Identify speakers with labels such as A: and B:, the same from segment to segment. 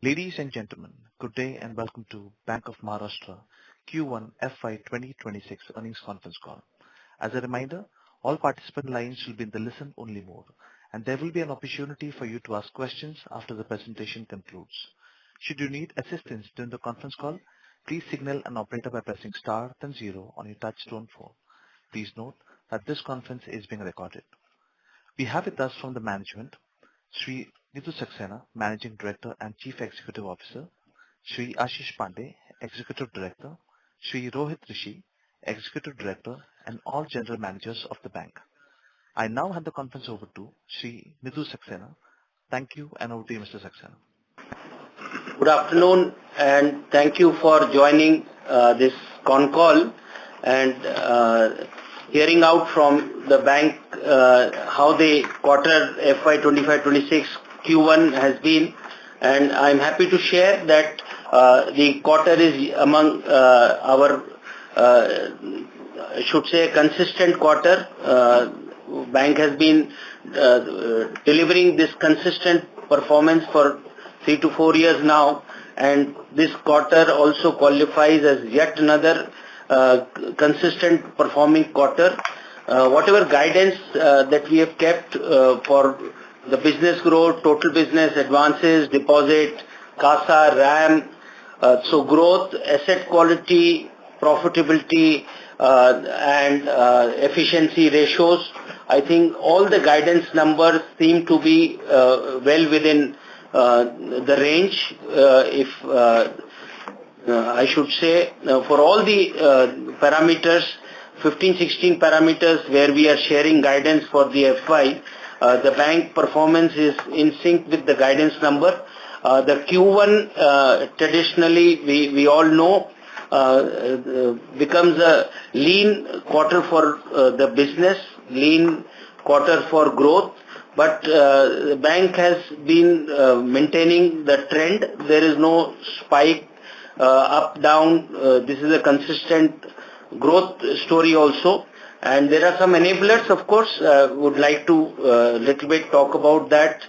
A: Ladies and gentlemen, good day and welcome to Bank of Maharashtra Q1 FY2026 earnings conference call. As a reminder, all participant lines will be in the listen-only mode, and there will be an opportunity for you to ask questions after the presentation concludes. Should you need assistance during the conference call, please signal an operator by pressing star then zero on your touchtone phone. Please note that this conference is being recorded. We have with us from the management, Shri Nidhu Saxena, Managing Director and Chief Executive Officer, Shri Ashish Pandey, Executive Director, Shri Rohit Rishi, Executive Director, and all General Managers of the bank. I now hand the conference over to Shri Nidhu Saxena. Thank you, and over to you, Mr. Saxena.
B: Good afternoon, and thank you for joining this Concall and hearing out from the bank how the quarter FY2025-26 Q1 has been. And I'm happy to share that the quarter is among our, I should say, consistent quarter. Bank has been delivering this consistent performance for 3 to 4 years now, and this quarter also qualifies as yet another consistent performing quarter. Whatever guidance that we have kept for the business growth, total business, advances, deposit, CASA, RAM, so growth, asset quality, profitability, and efficiency ratios, I think all the guidance numbers seem to be well within the range. If I should say, for all the parameters, 15-16 parameters where we are sharing guidance for the FY, the bank performance is in sync with the guidance number. The Q1 traditionally, we all know, becomes a lean quarter for the business, lean quarter for growth. But the bank has been maintaining the trend. There is no spike up, down. This is a consistent growth story also. And there are some enablers, of course. Would like to little bit talk about that.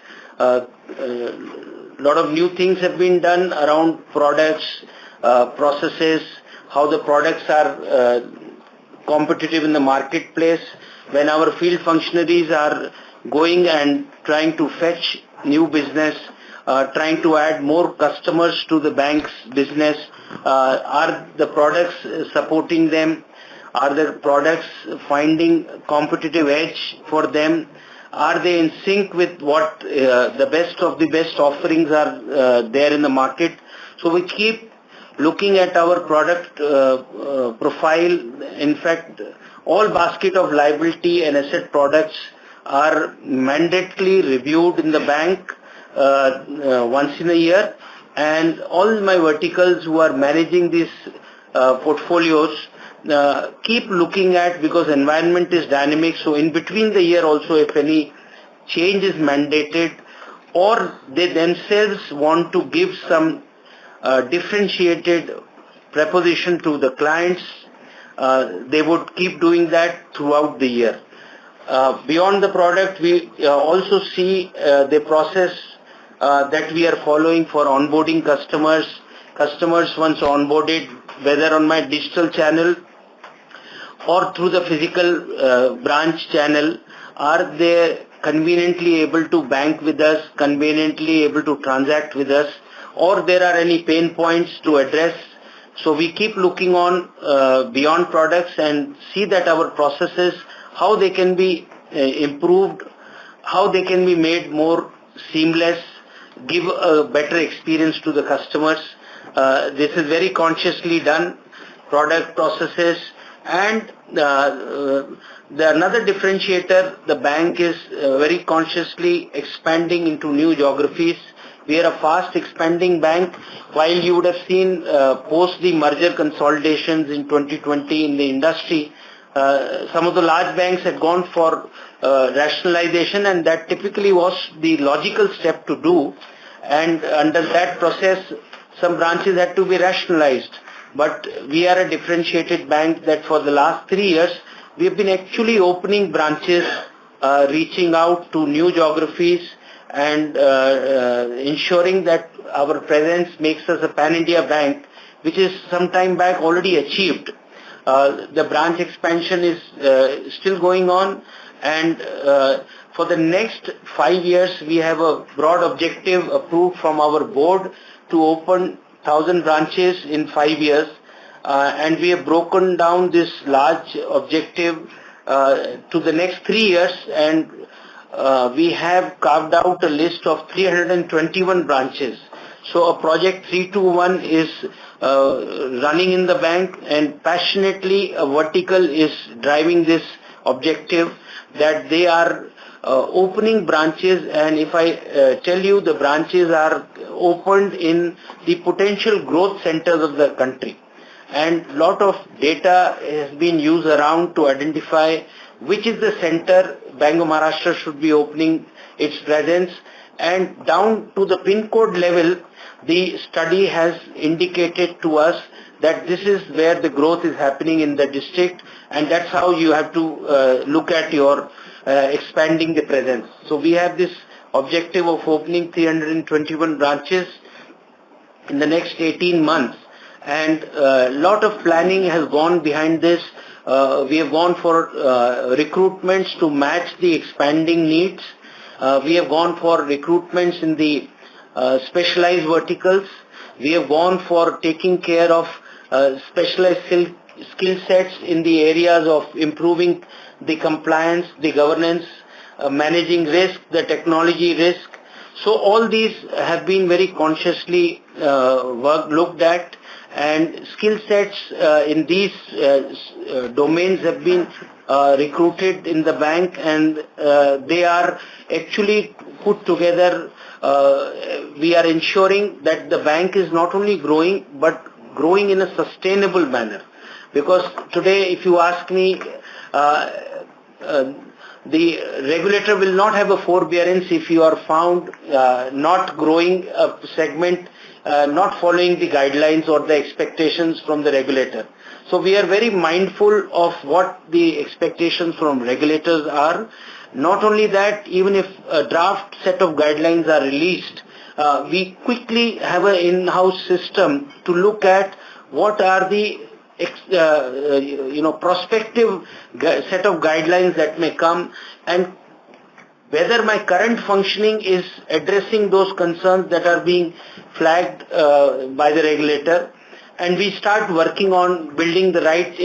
B: Lot of new things have been done around products, processes, how the products are competitive in the marketplace. When our field functionaries are going and trying to fetch new business, trying to add more customers to the bank's business, are the products supporting them? Are the products finding competitive edge for them? Are they in sync with what the best of the best offerings are there in the market? So we keep looking at our product profile. In fact, all basket of liability and asset products are mandatorily reviewed in the bank once in a year, and all my verticals who are managing these portfolios keep looking at, because environment is dynamic. So in between the year also, if any change is mandated or they themselves want to give some differentiated proposition to the clients, they would keep doing that throughout the year. Beyond the product, we also see the process that we are following for onboarding customers. Customers once onboarded, whether on my digital channel or through the physical branch channel, are they conveniently able to bank with us, conveniently able to transact with us, or there are any pain points to address. So we keep looking on beyond products and see that our processes, how they can be improved, how they can be made more seamless, give a better experience to the customers. This is very consciously done, product processes. And the another differentiator, the bank is very consciously expanding into new geographies. We are a fast expanding bank. While you would have seen post the merger consolidations in 2020 in the industry, some of the large banks had gone for rationalization, and that typically was the logical step to do. And under that process, some branches had to be rationalized. But we are a differentiated bank that for the last 3 years, we have been actually opening branches, reaching out to new geographies, and ensuring that our presence makes us a pan-India bank, which is some time back already achieved. The branch expansion is still going on, and for the next 5 years, we have a broad objective approved from our board to open 1,000 branches in 5 years. And we have broken down this large objective to the next 3 years, and we have carved out a list of 321 branches. So a project 321 is running in the bank, and passionately a vertical is driving this objective, that they are opening branches. And if I tell you, the branches are opened in the potential growth centers of the country, and lot of data has been used around to identify which is the center Bank of Maharashtra should be opening its presence, and down to the pin code level, the study has indicated to us that this is where the growth is happening in the district, and that's how you have to look at your expanding the presence. So we have this objective of opening 321 branches in the next 18 months, and a lot of planning has gone behind this. We have gone for recruitments to match the expanding needs. We have gone for recruitments in the specialized verticals. We have gone for taking care of specialized skill sets in the areas of improving the compliance, the governance, managing risk, the technology risk. So all these have been very consciously looked at, and skill sets in these domains have been recruited in the bank, and they are actually put together. We are ensuring that the bank is not only growing, but growing in a sustainable manner. Because today, if you ask me, the regulator will not have a forbearance if you are found not growing a segment, not following the guidelines or the expectations from the regulator. So we are very mindful of what the expectations from regulators are. Not only that, even if a draft set of guidelines are released, we quickly have an in-house system to look at what are the prospective set of guidelines that may come, and whether my current functioning is addressing those concerns that are being flagged by the regulator, and we start working on building the right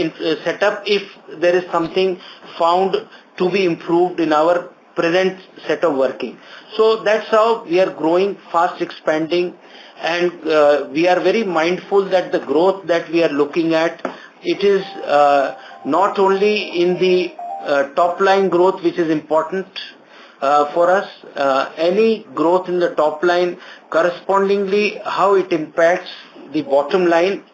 B: setup if there is something found to be improved in our present set of working. So that's how we are growing, fast expanding, and we are very mindful that the growth that we are looking at, it is not only in the top line growth which is important for us. Any growth in the top line, correspondingly how it impacts the bottom line,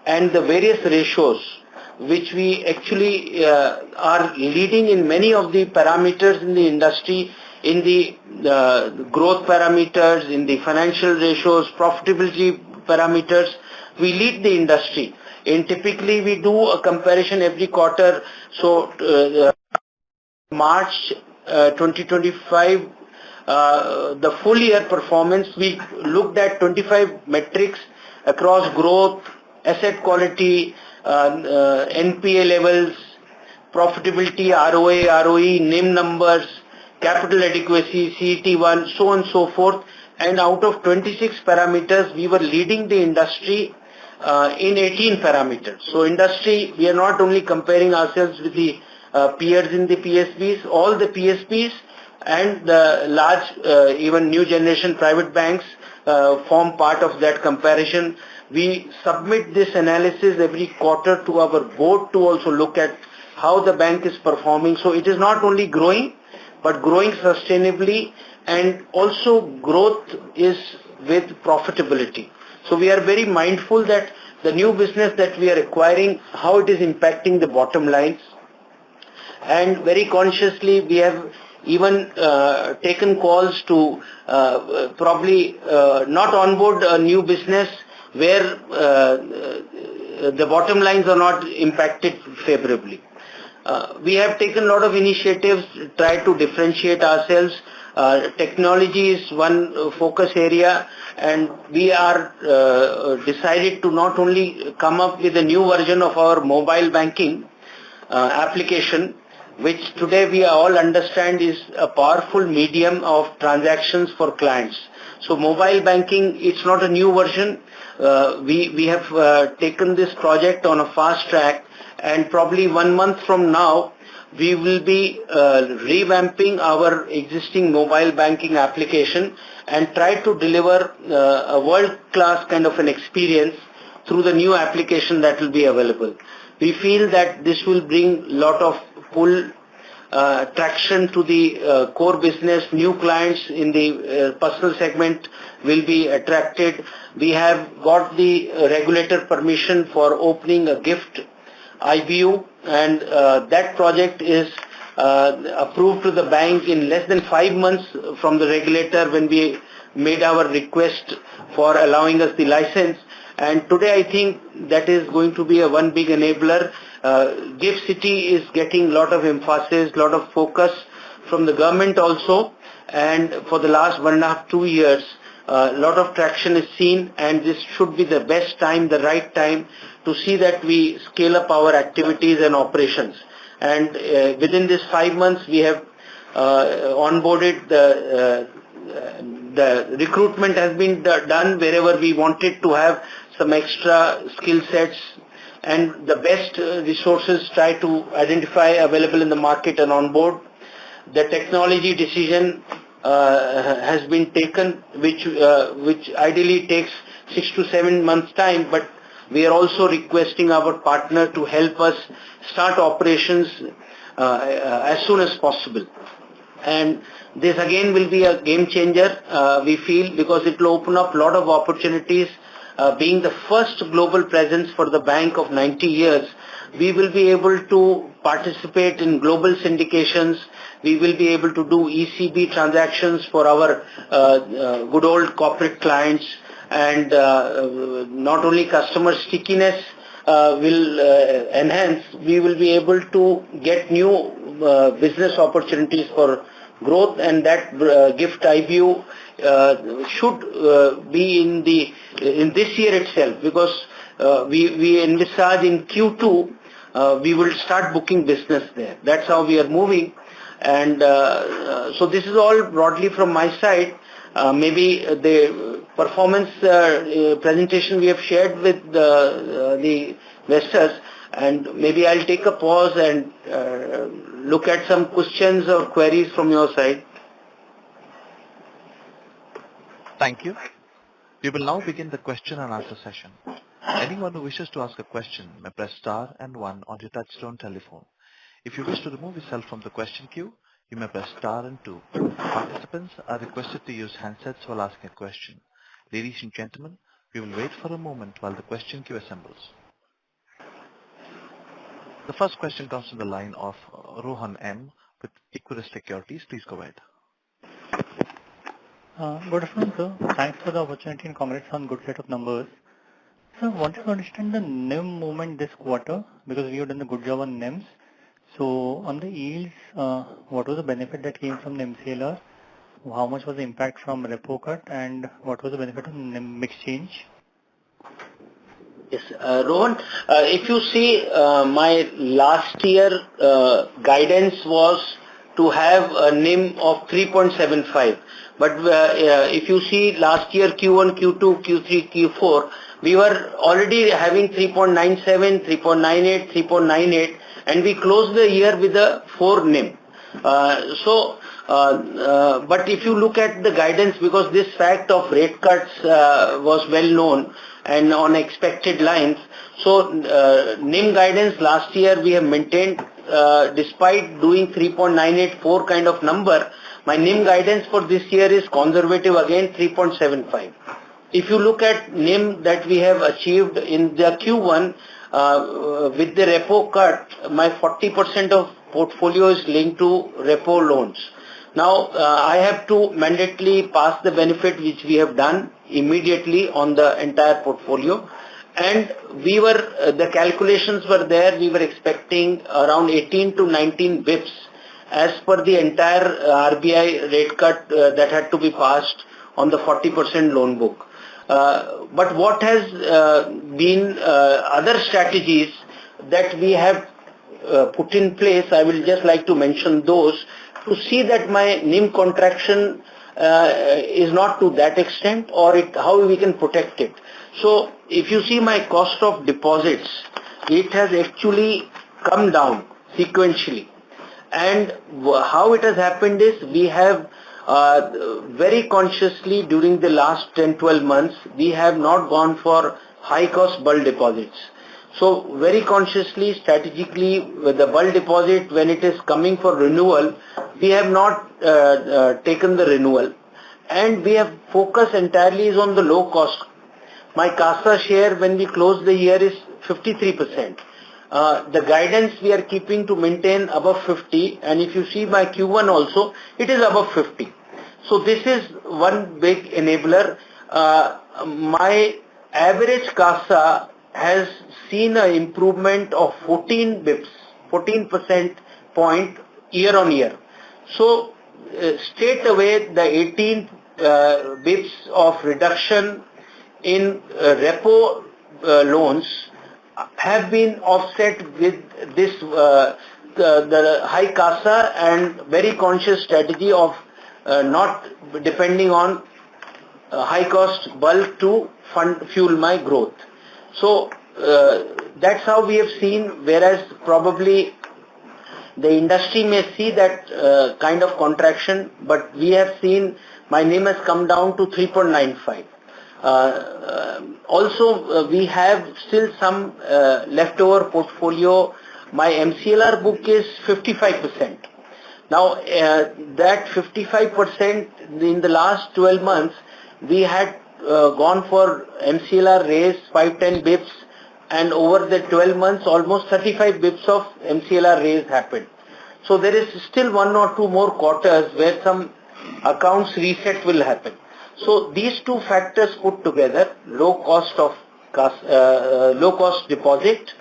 B: and the various ratios which we actually are leading in many of the parameters in the industry, in the growth parameters, in the financial ratios, profitability parameters. We lead the industry. And typically we do a comparison every quarter. So March 2025, the full year performance, we looked at 25 metrics across growth, asset quality, NPA levels, profitability, ROA, ROE, NIM numbers, capital adequacy, CET1, so on and so forth. And out of 26 parameters, we were leading the industry in 18 parameters. So industry, we are not only comparing ourselves with the peers in the PSBs, all the PSBs and the large, even new generation private banks form part of that comparison. We submit this analysis every quarter to our board to also look at how the bank is performing. So it is not only growing, but growing sustainably, and also growth is with profitability. So we are very mindful that the new business that we are acquiring, how it is impacting the bottom lines. And very consciously we have even taken calls to probably not onboard a new business where the bottom lines are not impacted favorably. We have taken a lot of initiatives, try to differentiate ourselves. Technology is one focus area, and we are decided to not only come up with a new version of our mobile banking application, which today we all understand is a powerful medium of transactions for clients. So mobile banking, it's not a new version. We have taken this project on a fast track, and probably 1 month from now, we will be revamping our existing mobile banking application and try to deliver a world-class kind of an experience through the new application that will be available. We feel that this will bring lot of pull traction to the core business. New clients in the personal segment will be attracted. We have got the regulator permission for opening a gift IBU, and that project is approved to the bank in less than 5 months from the regulator when we made our request for allowing us the license. And today I think that is going to be a one big enabler. Gift City is getting lot of emphasis, lot of focus from the government also, and for the last 1.5 to 2 years, lot of traction is seen, and this should be the best time, the right time to see that we scale up our activities and operations. And within this 5 months, we have onboarded the recruitment has been done wherever we wanted to have some extra skill sets, and the best resources try to identify available in the market and onboard. The technology decision has been taken, which ideally takes 6 to 7 months time, but we are also requesting our partner to help us start operations as soon as possible. And this again will be a game changer, we feel, because it will open up a lot of opportunities. Being the first global presence for the bank of 90 years, we will be able to participate in global syndications. We will be able to do ECB transactions for our good old corporate clients, and not only customer stickiness will enhance, we will be able to get new business opportunities for growth, and that gift IBU should be in this year itself, because we envisage in Q2 we will start booking business there. That's how we are moving, and so this is all broadly from my side. Maybe the performance presentation we have shared with the investors, and maybe I'll take a pause and look at some questions or queries from your side.
A: Thank you. We will now begin the question and answer session. Anyone who wishes to ask a question may press star and one on your touchtone telephone. If you wish to remove yourself from the question queue, you may press star and two. Participants are requested to use handsets while asking a question. Ladies and gentlemen, we will wait for a moment while the question queue assembles. The first question comes from the line of Rohan M. with Equirus Securities. Please go ahead.
C: Good afternoon, sir. Thanks for the opportunity and congrats on good set of numbers. Sir, wanted to understand the NIM movement this quarter, because we have done a good job on NIMs. So on the yields, what was the benefit that came from the MCLR? How much was the impact from repo cut, and what was the benefit of NIM mix change?
B: Yes, Rohan, if you see, my last year guidance was to have a NIM of 3.75. But if you see last year Q1, Q2, Q3, Q4, we were already having 3.97, 3.98, 3.98, and we closed the year with a 4 NIM. But if you look at the guidance, because this fact of rate cuts was well known and on expected lines, so NIM guidance last year we have maintained, despite doing 3.984 kind of number, my NIM guidance for this year is conservative again, 3.75. If you look at NIM that we have achieved in the Q1, with the repo cut, my 40% of portfolio is linked to repo loans. Now, I have to mandatorily pass the benefit which we have done immediately on the entire portfolio. And we were, the calculations were there, we were expecting around 18 to 19 bips as per the entire RBI rate cut that had to be passed on the 40% loan book. But what has been other strategies that we have put in place, I will just like to mention those to see that my NIM contraction is not to that extent, or how we can protect it. So if you see my cost of deposits, it has actually come down sequentially. And how it has happened is we have very consciously during the last 10-12 months, we have not gone for high cost bulk deposits. So very consciously, strategically, with the bulk deposit, when it is coming for renewal, we have not taken the renewal, and we have focused entirely is on the low cost. My CASA share when we close the year is 53%. The guidance we are keeping to maintain above 50, and if you see my Q1 also, it is above 50. So this is one big enabler. My average CASA has seen an improvement of 14 bips, 14% point year on year. So straight away the 18 bips of reduction in repo loans have been offset with this the high CASA and very conscious strategy of not depending on high cost bulk to fuel my growth. So that's how we have seen, whereas probably the industry may see that kind of contraction, but we have seen my NIM has come down to 3.95. Also, we have still some leftover portfolio. My MCLR book is 55%. Now, that 55% in the last 12 months, we had gone for MCLR raise 5-10 bips, and over the 12 months, almost 35 bips of MCLR raise happened. So there is still 1 or 2 more quarters where some accounts reset will happen. So these two factors put together, low cost deposit,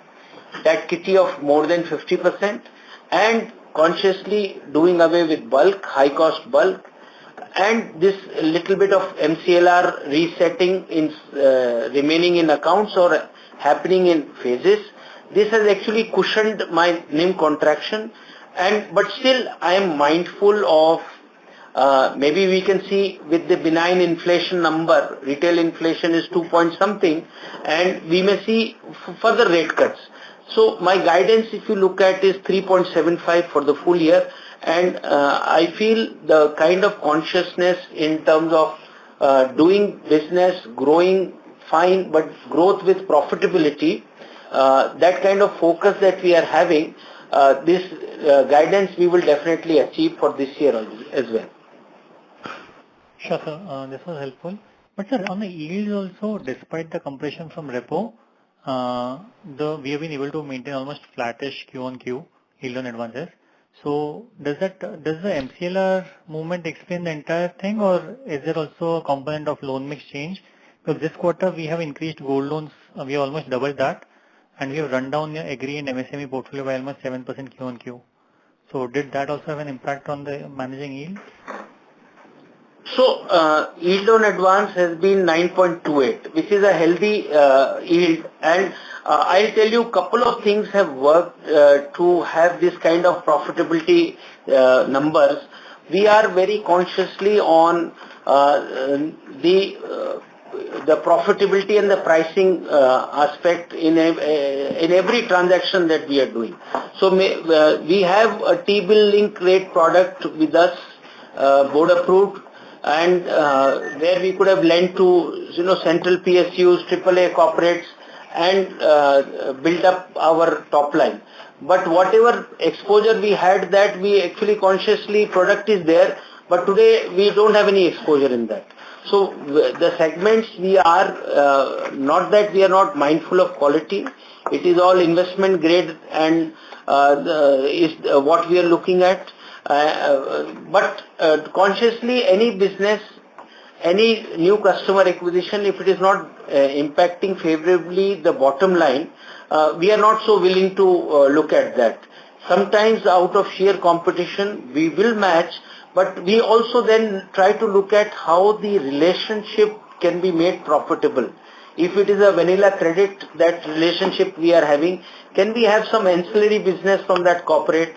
B: that kitty of more than 50%, and consciously doing away with bulk, high cost bulk, and this little bit of MCLR resetting in remaining in accounts or happening in phases. This has actually cushioned my NIM contraction, but still I am mindful of maybe we can see with the benign inflation number, retail inflation is 2 point something, and we may see further rate cuts. So my guidance, if you look at, is 3.75 for the full year, and I feel the kind of consciousness in terms of doing business, growing fine, but growth with profitability, that kind of focus that we are having, this guidance we will definitely achieve for this year as well.
C: Sure, sir. This was helpful. But sir, on the yields also, despite the compression from repo, we have been able to maintain almost flattish Q on Q yield on advances. So does the MCLR movement explain the entire thing, or is there also a component of loan mix change? Because this quarter we have increased gold loans, we have almost doubled that, and we have run down the agri and MSME portfolio by almost 7% Q on Q. So did that also have an impact on the managing yield?
B: So yield on advance has been 9.28, which is a healthy yield, and I'll tell you a couple of things have worked to have this kind of profitability numbers. We are very consciously on the profitability and the pricing aspect in every transaction that we are doing. So we have a T-bill link rate product with us, board approved, and where we could have lent to central PSUs, AAA corporates, and build up our top line. But whatever exposure we had, that we actually consciously, product is there, but today we don't have any exposure in that. So the segments we are, not that we are not mindful of quality, it is all investment grade and is what we are looking at. But consciously any business, any new customer acquisition, if it is not impacting favorably the bottom line, we are not so willing to look at that. Sometimes out of sheer competition, we will match, but we also then try to look at how the relationship can be made profitable. If it is a vanilla credit, that relationship we are having, can we have some ancillary business from that corporate?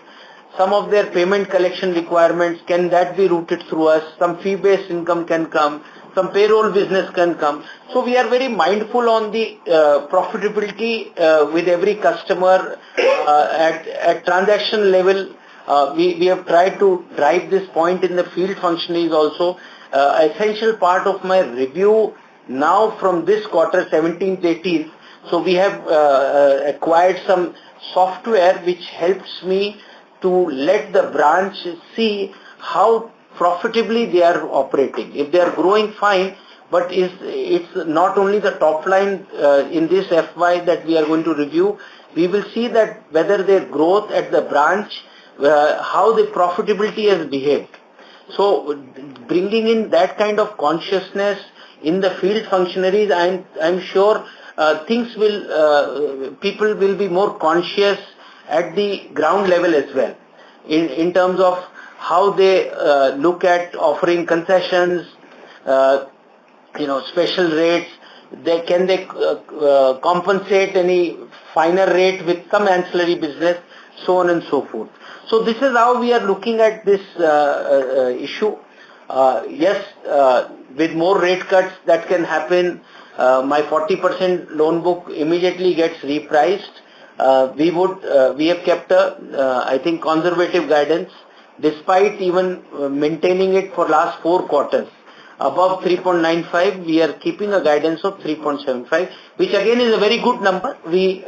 B: Some of their payment collection requirements, can that be routed through us? Some fee-based income can come, some payroll business can come. So we are very mindful on the profitability with every customer at transaction level. We have tried to drive this point in the field functionaries also. Essential part of my review now from this quarter, 17th, 18th. So we have acquired some software which helps me to let the branch see how profitably they are operating. If they are growing, fine, but it's not only the top line in this FY that we are going to review. We will see that whether their growth at the branch, how the profitability has behaved. So bringing in that kind of consciousness in the field functionaries, I'm sure people will be more conscious at the ground level as well, in terms of how they look at offering concessions, special rates. Can they compensate any finer rate with some ancillary business, so on and so forth. So this is how we are looking at this issue. Yes, with more rate cuts that can happen, my 40% loan book immediately gets repriced. We have kept I think conservative guidance, despite even maintaining it for last 4 quarters. Above 3.95, we are keeping a guidance of 3.75, which again is a very good number. We,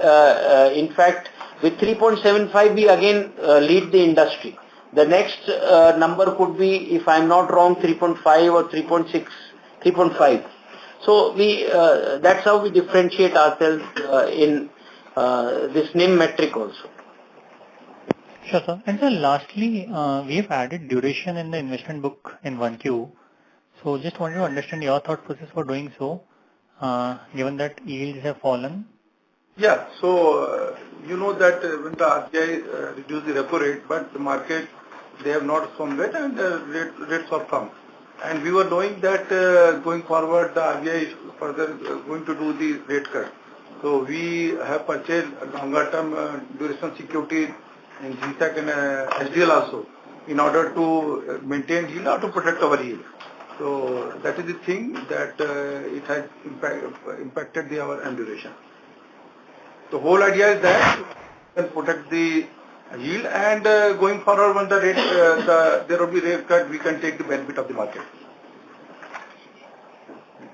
B: in fact, with 3.75, we again lead the industry. The next number could be, if I'm not wrong, 3.5 or 3.6, 3.5. So that's how we differentiate ourselves in this NIM metric also.
C: Sure, sir. And sir, lastly, we have added duration in the investment book in 1Q. So just wanted to understand your thought process for doing so, given that yields have fallen.
D: Yeah, so you know that when the RBI reduced the repo rate, but the market, they have not come yet, and the rates have come. And we were knowing that going forward, the RBI is further going to do the rate cut. So we have purchased a longer term duration security in GSEC and SDL also, in order to maintain yield or to protect our yield. So that is the thing that it has impacted our end duration. The whole idea is that we can protect the yield, and going forward when the rate there will be rate cut, we can take the benefit of the market.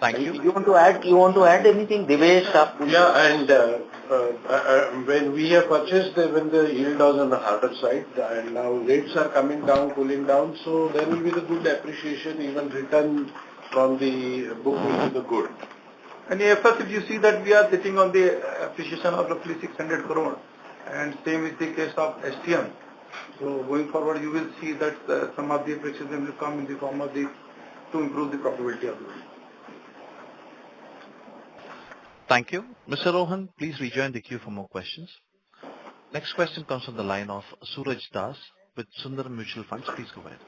A: Thank you.
B: You want to add anything, Divesh?
E: Yeah, and when we have purchased, when the yield was on the harder side, and now rates are coming down, cooling down, so there will be the good appreciation, even return from the book will be the good.
D: And first, if you see that we are sitting on the appreciation of roughly 600 crore, and same is the case of STM. So going forward, you will see that some of the appreciation will come in the form of to improve the profitability of the bank.
A: Thank you. Mr. Rohan, please rejoin the queue for more questions. Next question comes from the line of Suraj Das with Sundaram Mutual Funds. Please go ahead.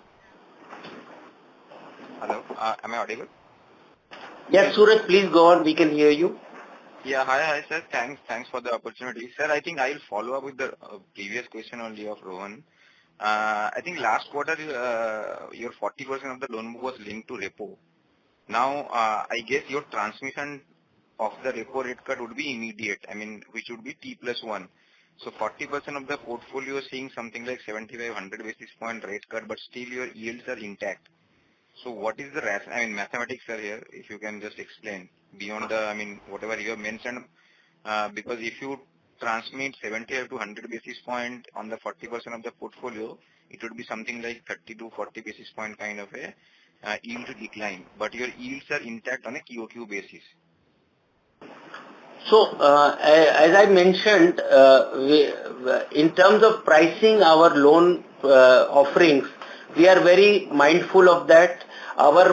F: Hello, am I audible?
B: Yes, Suraj, please go on. We can hear you.
F: Yeah, hi sir. Thanks for the opportunity. Sir, I think I'll follow up with the previous question only of Rohan. I think last quarter your 40% of the loan book was linked to repo. Now, I guess your transmission of the repo rate cut would be immediate, which would be T+1. So 40% of the portfolio is seeing something like 75-100 basis point rate cut, but still your yields are intact. So what is the mathematics are here, if you can just explain beyond the, whatever you have mentioned, because if you transmit 75 to 100 basis point on the 40% of the portfolio, it would be something like 30 to 40 basis point kind of a yield decline, but your yields are intact on a QOQ basis.
B: So, as I mentioned, in terms of pricing our loan offerings, we are very mindful of that. our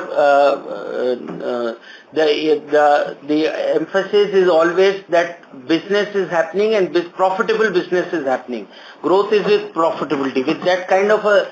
B: the emphasis is always that business is happening and profitable business is happening. Growth is with profitability. With that kind of a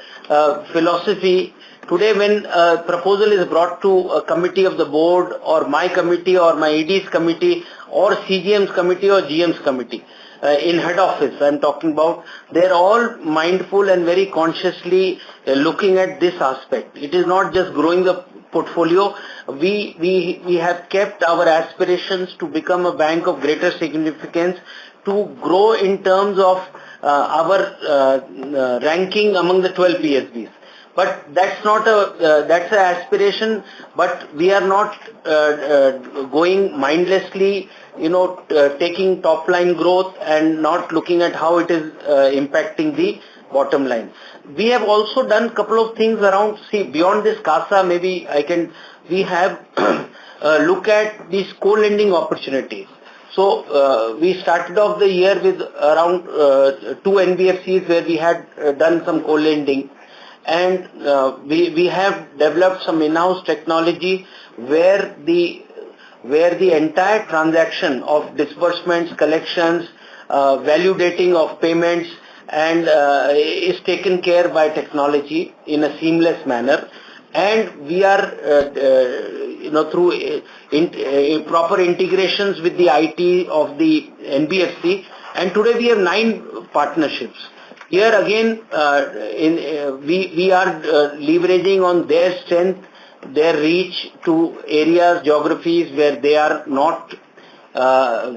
B: philosophy, today when a proposal is brought to a committee of the board or my committee or my ED's committee or CGM's committee or GM's committee, in head office I'm talking about, they're all mindful and very consciously looking at this aspect. It is not just growing the portfolio. We have kept our aspirations to become a bank of greater significance, to grow in terms of our ranking among the 12 PSBs. But that's not that's an aspiration, but we are not going mindlessly, taking top line growth and not looking at how it is impacting the bottom line. We have also done a couple of things around, beyond this CASA, we have look at these co-lending opportunities. So we started off the year with around 2 NBFCs where we had done some co-lending. And we have developed some in-house technology where the entire transaction of disbursements, collections, validating of payments and is taken care by technology in a seamless manner. And we are, through proper integrations with the IT of the NBFC. And today we have 9 partnerships. Here again, we are leveraging on their strength, their reach to areas, geographies where they are not,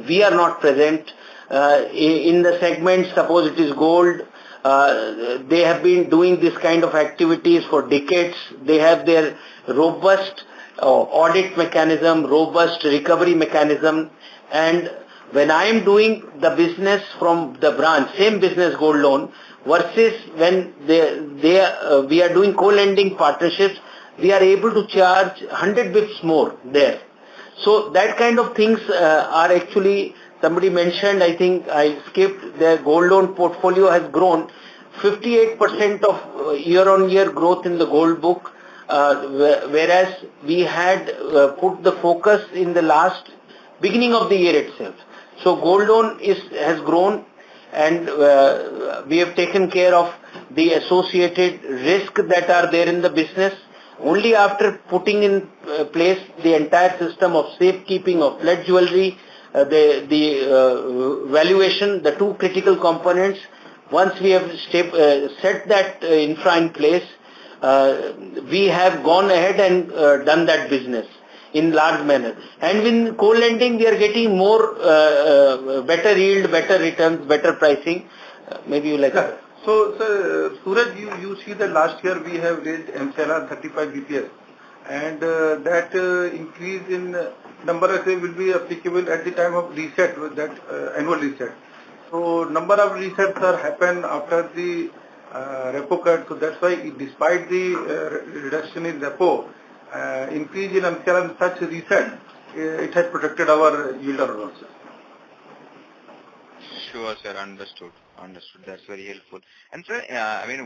B: we are not present. In the segment, suppose it is gold, they have been doing this kind of activities for decades. They have their robust audit mechanism, robust recovery mechanism, and when I am doing the business from the branch, same business gold loan, versus when we are doing co-lending partnerships, we are able to charge 100 bps more there. So that kind of things are actually, somebody mentioned, I think I skipped, their gold loan portfolio has grown 58% of year-on-year growth in the gold book, whereas we had put the focus in the beginning of the year itself. So gold loan has grown, and we have taken care of the associated risk that are there in the business. Only after putting in place the entire system of safekeeping of pledge jewelry, the valuation, the 2 critical components, once we have set that infra in place, we have gone ahead and done that business in large manner. And in co-lending, we are getting more better yield, better returns, better pricing. Maybe you like that.
D: So, Suraj, you see that last year we have raised MCLR 35 BPS, and that increase in number of will be applicable at the time of reset, with that annual reset. So, number of resets are happen after the repo cut. So that's why, despite the reduction in repo, increase in MCLR and such reset, it has protected our yield also.
F: Sure, sir. Understood. That's very helpful. And sir,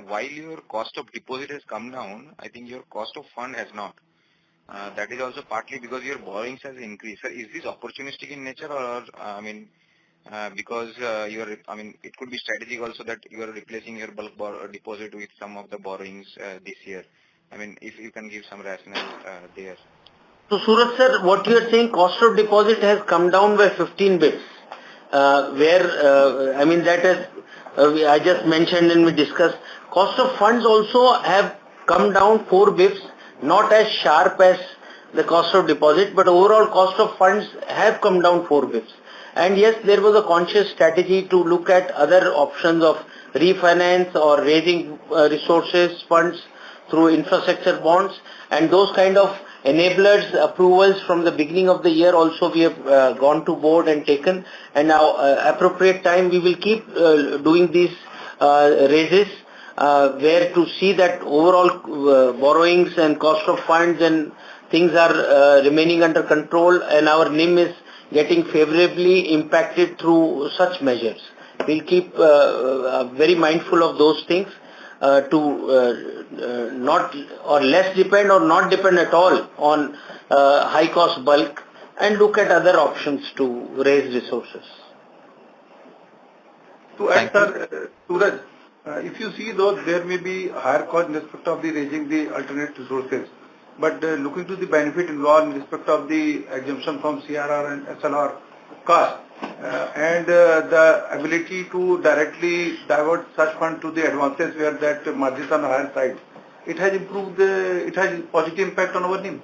F: while your cost of deposit has come down, I think your cost of fund has not. That is also partly because your borrowings has increased. Sir, is this opportunistic in nature, or because it could be strategic also that you are replacing your bulk deposit with some of the borrowings this year? If you can give some rationale there.
B: So Suraj sir, what you are saying, cost of deposit has come down by 15 bits. That is, I just mentioned and we discussed. Cost of funds also have come down 4 bits, not as sharp as the cost of deposit, but overall cost of funds have come down 4 bits. And yes, there was a conscious strategy to look at other options of refinance or raising resources, funds through infrastructure bonds, and those kind of enablers, approvals from the beginning of the year also we have gone to board and taken, and now appropriate time we will keep doing these raises where to see that overall borrowings and cost of funds and things are remaining under control, and our NIM is getting favorably impacted through such measures. We'll keep very mindful of those things. to not or less depend or not depend at all on high cost bulk and look at other options to raise resources.
D: To add, sir, Suraj, if you see though, there may be higher cost in respect of the raising the alternate resources. But looking to the benefit involved in respect of the exemption from CRR and SLR cost and the ability to directly divert such fund to the advances where that margins on the higher side, it has improved, it has positive impact on our NIM.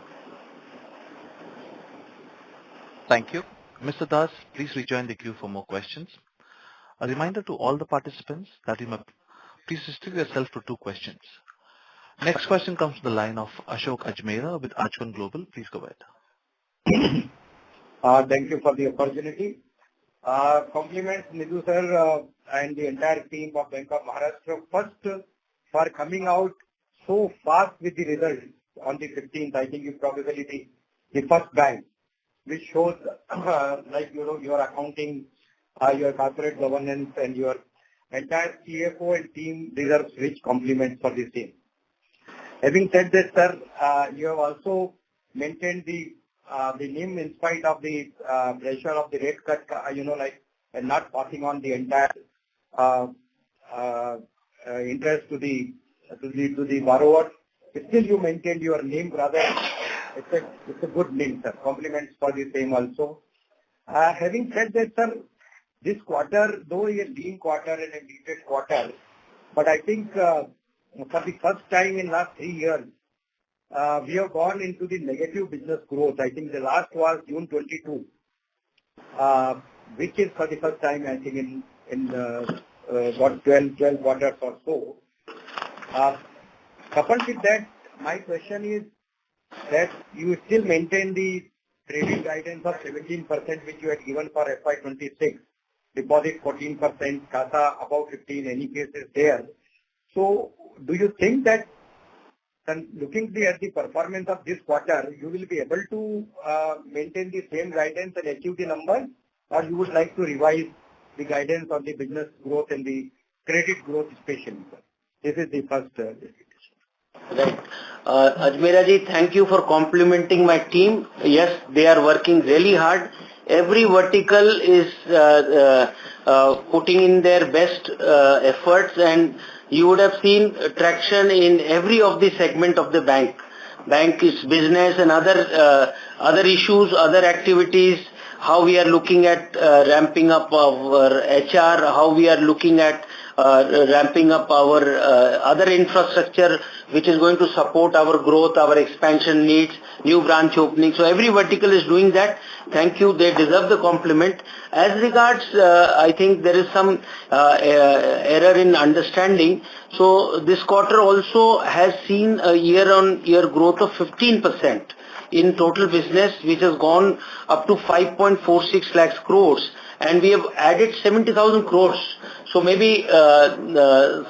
A: Thank you. Mr. Das, please rejoin the queue for more questions. A reminder to all the participants that you may please restrict yourself to 2 questions. Next question comes from the line of Ashok Ajmera with Ajcon Global. Please go ahead.
G: Thank you for the opportunity. Compliments Nidhu sir and the entire team of Bank of Maharashtra. First, for coming out so fast with the results on the 15th. I think you probably the first bank, which shows like your accounting, your corporate governance, and your entire CFO and team deserves rich compliments for this team. Having said that, sir, you have also maintained the NIM in spite of the pressure of the rate cut, and not passing on the entire interest to the borrower. Still, you maintained your NIM rather. It's a good NIM, sir. Compliments for the same also. Having said that, sir, this quarter, though a lean quarter and a muted quarter, but I think for the first time in last 3 years, we have gone into the negative business growth. I think the last was June 22, which is for the first time, I think, in what 12 quarters or so. Coupled with that, my question is that you still maintain the credit guidance of 17%, which you had given for FY26, deposit 14%, CASA above 15, any cases there. So, do you think that, and looking at the performance of this quarter, you will be able to maintain the same guidance and achieve the number, or you would like to revise the guidance on the business growth and the credit growth especially? This is the first.
B: Right. Ajmera ji, thank you for complimenting my team. Yes, they are working really hard. Every vertical is putting in their best efforts, and you would have seen traction in every of the segment of the bank. Bank is business and other issues, other activities, how we are looking at ramping up our HR, how we are looking at ramping up our other infrastructure, which is going to support our growth, our expansion needs, new branch opening. So every vertical is doing that. Thank you. They deserve the compliment. As regards, I think there is some error in understanding. So this quarter also has seen a year-on-year growth of 15% in total business, which has gone up to 5.46 lakhs crores, and we have added 70,000 crores. So maybe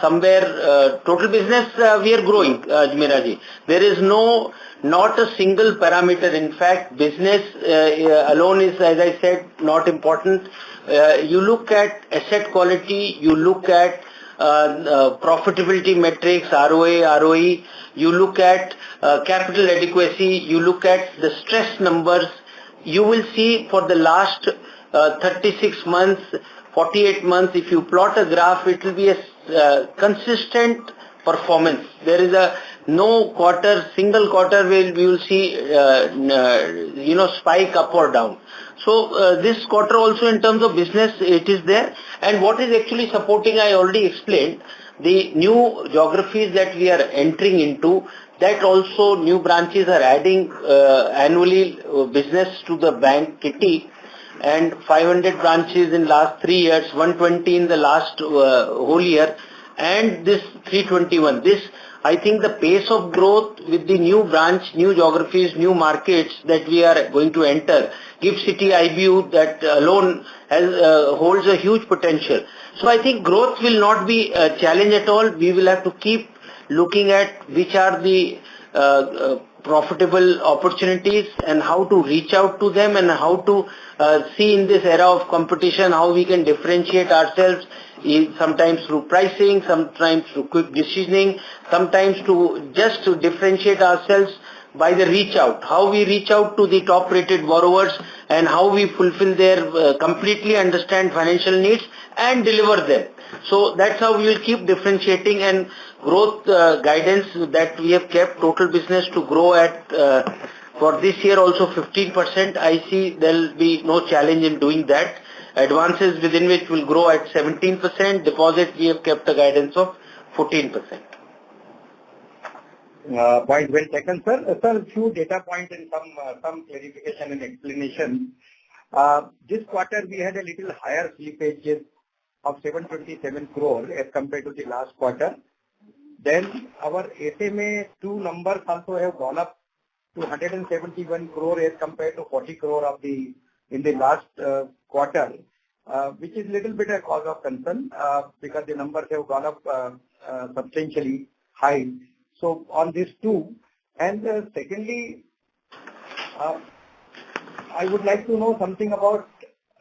B: somewhere total business we are growing, Ajmera ji. There is not a single parameter. In fact, business alone is, as I said, not important. You look at asset quality, you look at profitability metrics, ROA, ROE, you look at capital adequacy, you look at the stress numbers, you will see for the last 36 months, 48 months, if you plot a graph, it will be a consistent performance. There is no quarter, single quarter where we will see, spike up or down. So this quarter also in terms of business, it is there. And what is actually supporting, I already explained, the new geographies that we are entering into, that also new branches are adding annually business to the bank kitty. And 500 branches in last 3 years, 120 in the last whole year, and this 321. This, I think the pace of growth with the new branch, new geographies, new markets that we are going to enter, GIFT City IBU, that alone holds a huge potential. So I think growth will not be a challenge at all. We will have to keep looking at which are the profitable opportunities and how to reach out to them, and how to see in this era of competition how we can differentiate ourselves sometimes through pricing, sometimes through quick decisioning, sometimes to differentiate ourselves by the reach out, how we reach out to the top rated borrowers and how we fulfill their completely understand financial needs and deliver them. So that's how we will keep differentiating, and growth guidance that we have kept total business to grow at for this year also 15%. I see there will be no challenge in doing that. Advances within which will grow at 17%. Deposit we have kept a guidance of 14%.
G: Point well taken, sir. Sir, a few data points and some clarification and explanation. This quarter we had a little higher slippages of 727 crore as compared to the last quarter. Then our SMA 2 numbers also have gone up to 171 crore as compared to 40 crore in the last quarter, which is little bit a cause of concern because the numbers have gone up substantially high. So on these two, and secondly, I would like to know something about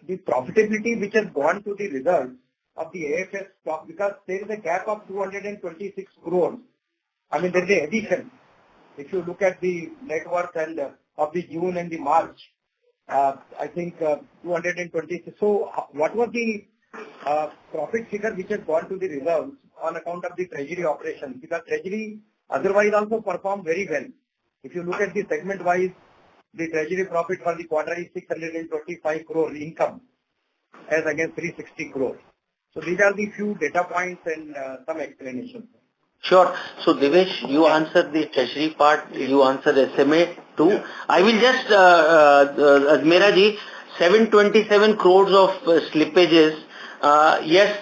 G: the profitability which has gone to the results of the AFS stock, because there is a gap of 226 crores. I mean, there is an addition. If you look at the net worth and of the June and the March, I think 226. So what was the profit figure which has gone to the reserves on account of the treasury operations? Because treasury otherwise also performed very well. If you look at the segment wise, the treasury profit for the quarter is 625 crore income as against 360 crore. So these are the few data points and some explanations.
B: Sure. So Devesh, you answered the treasury part, you answered SMA 2. I will just, Ajmera ji, 727 crores of slippages. Yes,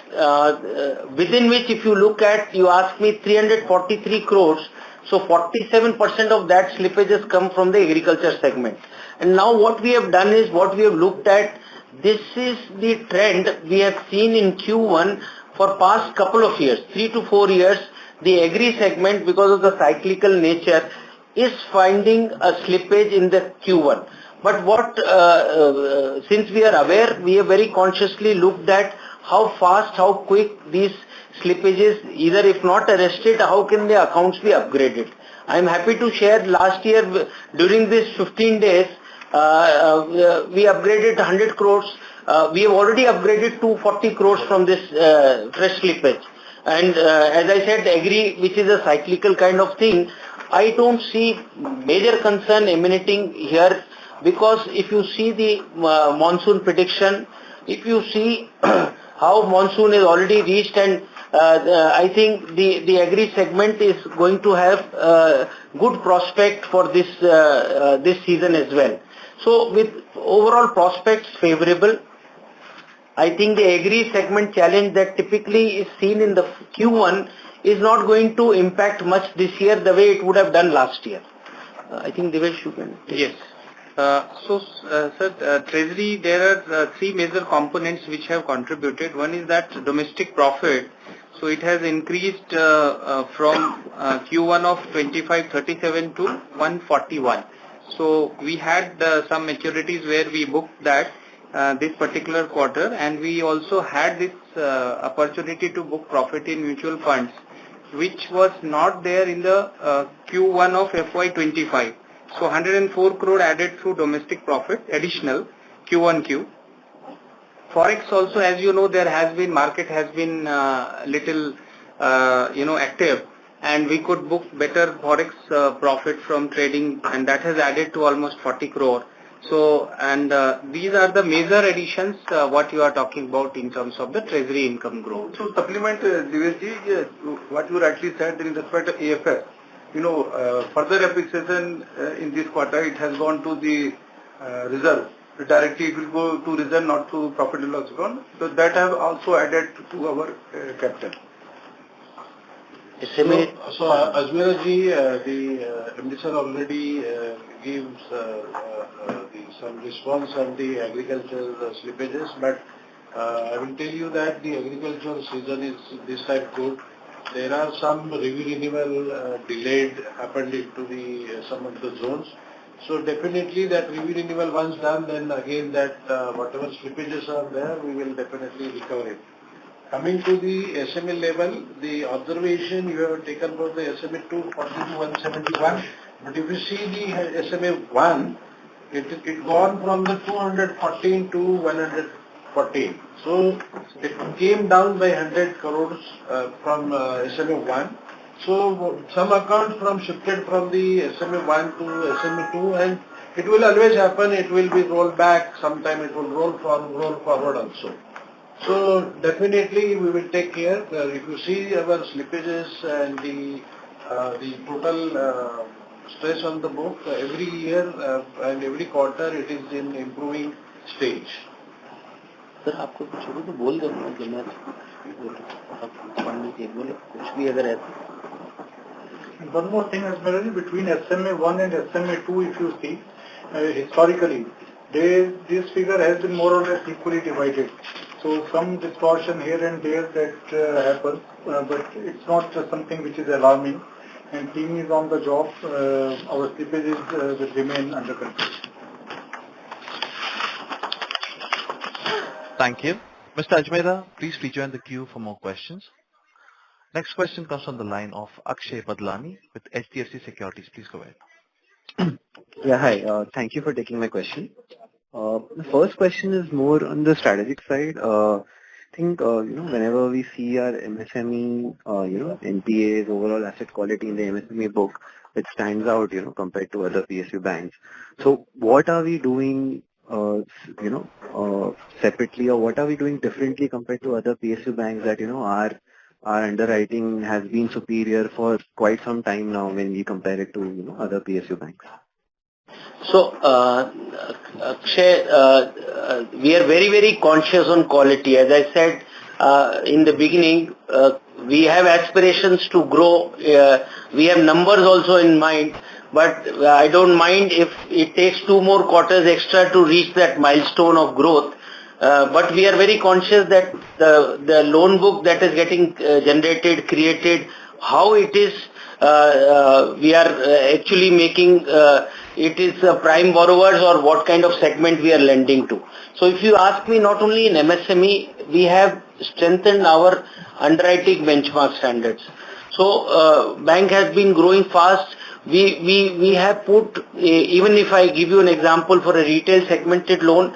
B: within which if you look at, you ask me 343 crores. So 47% of that slippages come from the agriculture segment. And now what we have done is, what we have looked at, this is the trend we have seen in Q1 for past couple of years, 3 to 4 years. The agri segment, because of the cyclical nature, is finding a slippage in the Q1. But what, since we are aware, we have very consciously looked at how fast, how quick these slippages, either if not arrested, how can the accounts be upgraded. I am happy to share last year, during this 15 days, we upgraded 100 crores. We have already upgraded 240 crores from this fresh slippage. And as I said, agri, which is a cyclical kind of thing, I don't see major concern emanating here, because if you see the monsoon prediction, if you see how monsoon is already reached, and I think the agri segment is going to have good prospect for this season as well. So with overall prospects favorable, I think the agri segment challenge that typically is seen in the Q1 is not going to impact much this year the way it would have done last year. I think Devesh, you can.
H: Yes. Sir, treasury, there are three major components which have contributed. One is that domestic profit. So it has increased from Q1 of 2537 to 141. So we had some maturities where we booked that this particular quarter, and we also had this opportunity to book profit in mutual funds, which was not there in the Q1 of FY25. So 104 crore added through domestic profit, additional Q1Q. Forex also, as you know, there has been, market has been little, active, and we could book better Forex profit from trading, and that has added to almost 40 crore. So, and these are the major additions, what you are talking about in terms of the treasury income growth.
D: So supplement, Devesh ji, what you actually said in respect to AFS, further appreciation in this quarter, it has gone to the reserve. Directly it will go to reserve, not to profit and loss account. So that have also added to our capital.
E: So Ajmera ji, the MD sir already gives some response on the agricultural slippages, but I will tell you that the agricultural season is this time good. There are some review renewal delayed happened into the some of the zones. So definitely that review renewal once done, then again that whatever slippages are there, we will definitely recover it. Coming to the SMA level, the observation you have taken for the SMA 2 40 to 171, but if you see the SMA 1, it gone from the 214 to 114. So it came down by 100 crores from SMA 1. So some accounts shifted from the SMA 1 to SMA 2, and it will always happen. It will be rolled back. Sometime it will roll forward also. So definitely we will take care. If you see our slippages and the total stress on the book, every year and every quarter it is in improving stage.
B: Sir आपको कुछ हो तो बोल दो मैं बोले कुछ भी अगर ऐसा.
G: One more thing, Asmerani, between SMA 1 and SMA 2, if you see, historically, this figure has been more or less equally divided. So some distortion here and there that happens, but it's not something which is alarming. And team is on the job. Our slippages will remain under control.
A: Thank you. Mr. Ajmera, please rejoin the queue for more questions. Next question comes on the line of Akshay Badlani with HDFC Securities. Please go ahead.
I: Yeah, hi. Thank you for taking my question. The first question is more on the strategic side. I think, whenever we see our MSME, NPAs, overall asset quality in the MSME book, it stands out, compared to other PSU banks. So what are we doing, separately, or what are we doing differently compared to other PSU banks that, our underwriting has been superior for quite some time now when we compare it to, other PSU banks?
B: So, Akshay, we are very, very conscious on quality. As I said in the beginning, we have aspirations to grow. We have numbers also in mind, but I don't mind if it takes 2 more quarters extra to reach that milestone of growth. But we are very conscious that the loan book that is getting generated, created, how it is, we are actually making it is prime borrowers or what kind of segment we are lending to. So if you ask me, not only in MSME, we have strengthened our underwriting benchmark standards. So bank has been growing fast. We have put, even if I give you an example for a retail segmented loan,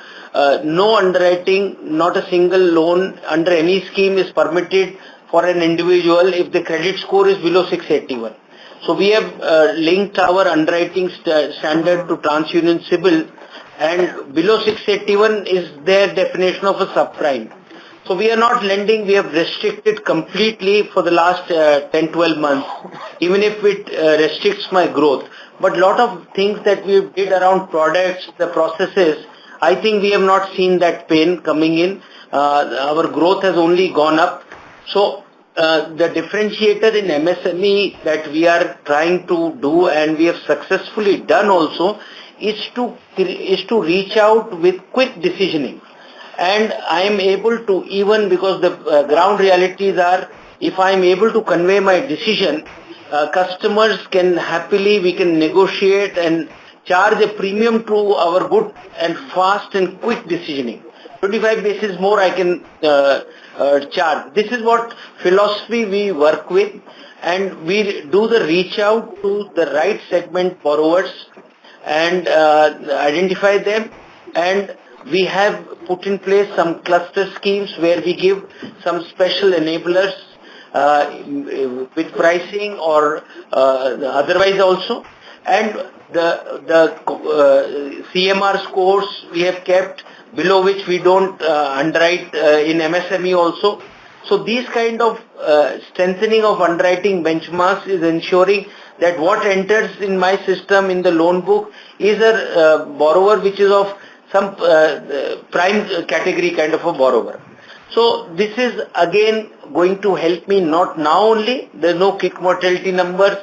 B: no underwriting, not a single loan under any scheme is permitted for an individual if the credit score is below 681. So we have linked our underwriting standard to TransUnion CIBIL, and below 681 is their definition of a subprime. So we are not lending, we have restricted completely for the last 10-12 months, even if it restricts my growth. But lot of things that we did around products, the processes, I think we have not seen that pain coming in. Our growth has only gone up. So the differentiator in MSME that we are trying to do, and we have successfully done also, is to reach out with quick decisioning. And I am able to, even because the ground realities are, if I am able to convey my decision, customers can happily, we can negotiate and charge a premium to our good and fast and quick decisioning. 25 basis more I can charge. This is what philosophy we work with, and we do the reach out to the right segment borrowers and identify them, and we have put in place some cluster schemes where we give some special enablers with pricing or otherwise also, and the CMR scores we have kept, below which we don't underwrite in MSME also. So these kind of strengthening of underwriting benchmarks is ensuring that what enters in my system in the loan book is a borrower which is of some prime category kind of a borrower. So this is again going to help me, not now only, there is no kick mortality numbers,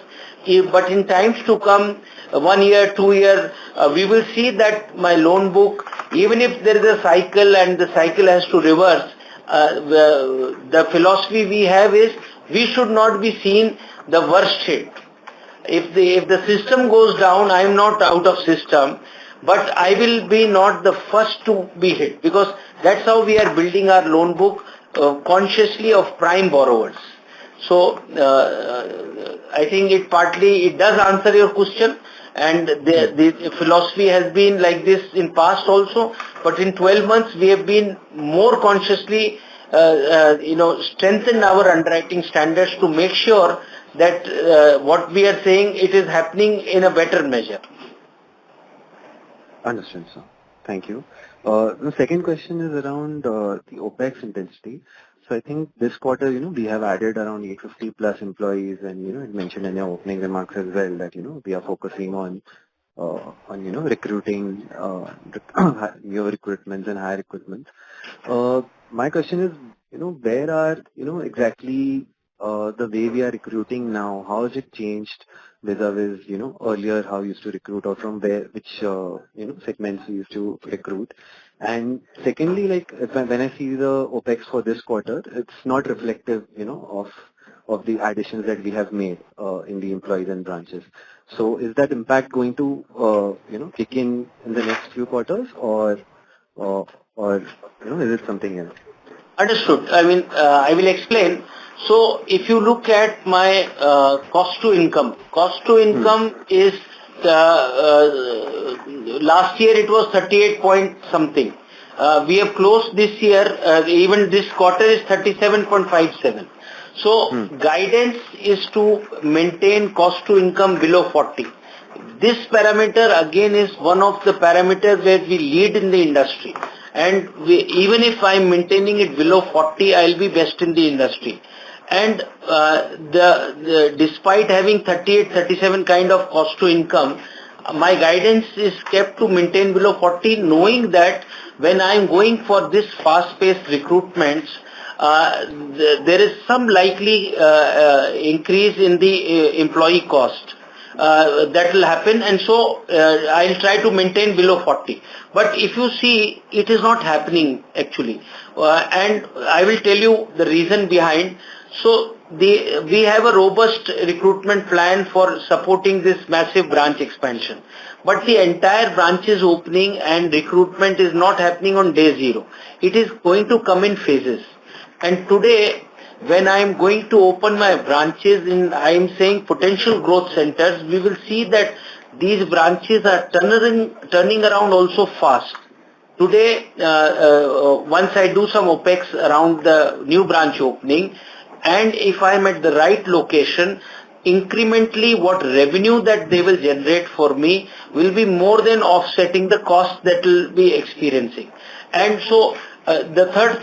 B: but in times to come, 1 year, 2 years, we will see that my loan book, even if there is a cycle and the cycle has to reverse, the philosophy we have is we should not be seen the worst hit. If the system goes down, I am not out of system, but I will be not the first to be hit, because that's how we are building our loan book. consciously of prime borrowers. So I think it does answer your question, and the philosophy has been like this in past also, but in 12 months we have been more consciously strengthened our underwriting standards to make sure that what we are saying, it is happening in a better measure.
I: Understood, sir. Thank you. The second question is around the OpEx intensity. So I think this quarter, we have added around 850 plus employees, and, it mentioned in your opening remarks as well that, we are focusing on recruiting new recruitments and higher recruitments. My question is, where are, exactly the way we are recruiting now, how has it changed vis-a-vis, earlier how you used to recruit, or from which segments you used to recruit? And secondly, like when I see the OpEx for this quarter, it's not reflective, of the additions that we have made in the employees and branches. So is that impact going to, kick in the next few quarters, or is it something else?
B: Understood. I mean, I will explain. So if you look at my cost to income is last year it was 38 point something. We have closed this year, even this quarter is 37.57. So guidance is to maintain cost to income below 40. This parameter again is one of the parameters where we lead in the industry. And even if I am maintaining it below 40, I will be best in the industry. And despite having 38, 37 kind of cost to income, my guidance is kept to maintain below 40, knowing that when I am going for this fast-paced recruitments, there is some likely increase in the employee cost. That will happen, and so I'll try to maintain below 40. But if you see, it is not happening actually, and I will tell you the reason behind. So we have a robust recruitment plan for supporting this massive branch expansion, but the entire branches opening and recruitment is not happening on day zero. It is going to come in phases, and today, when I am going to open my branches in, I am saying potential growth centers, we will see that these branches are turning around also fast. Today, once I do some OpEx around the new branch opening, and if I am at the right location, incrementally what revenue that they will generate for me will be more than offsetting the cost that will be experiencing. And so, the third